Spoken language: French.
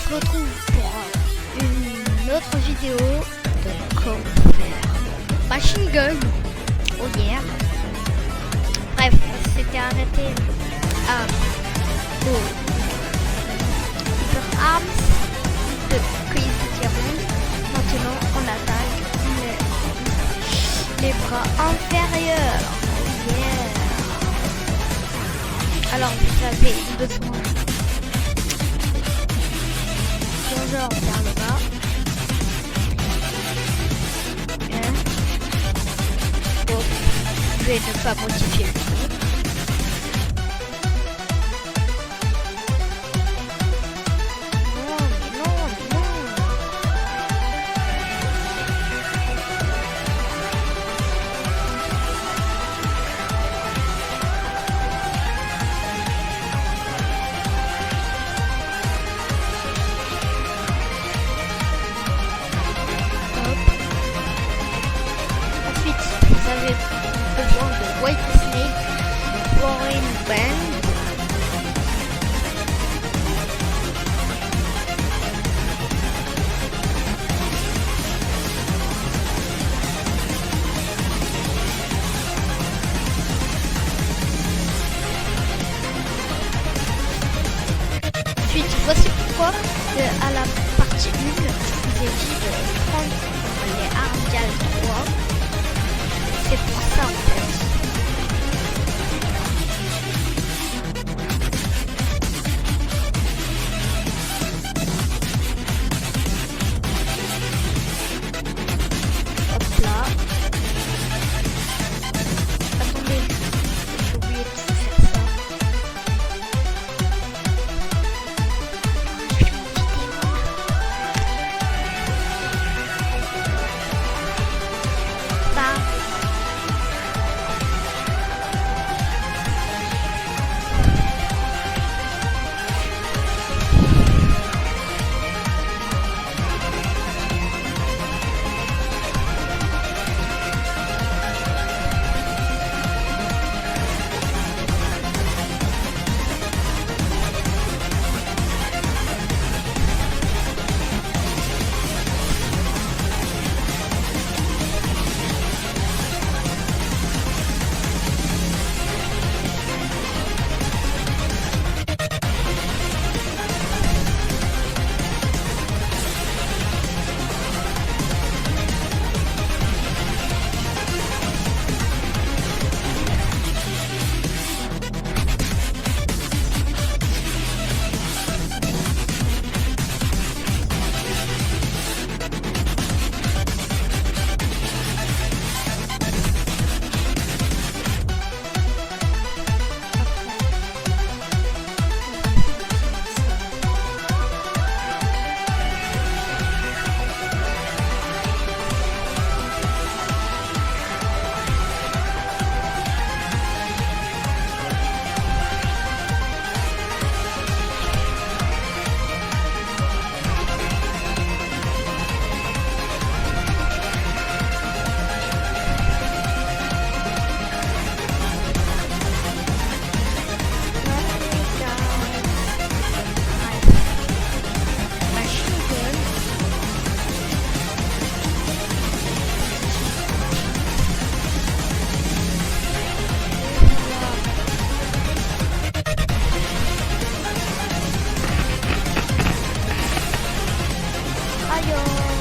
se retrouve pour une autre vidéo de comment faire machine gun. Oh yeah. Bref, on s'était arrêté à Hyper Arms de Crazy Diamond. Maintenant, on attaque les bras inférieurs. Oh yeah. Alors, vous avez besoin plongeur vers le bas. Bien. Bon, je vais ne pas modifier le prix. Vous avez besoin de White Snake Foreign Band. Ensuite, voici pourquoi à la partie 1, je vous ai dit de prendre les Ardial 3. C'est pour ça en fait. Hop là. Attendez, j'ai oublié de faire ça. Ayo.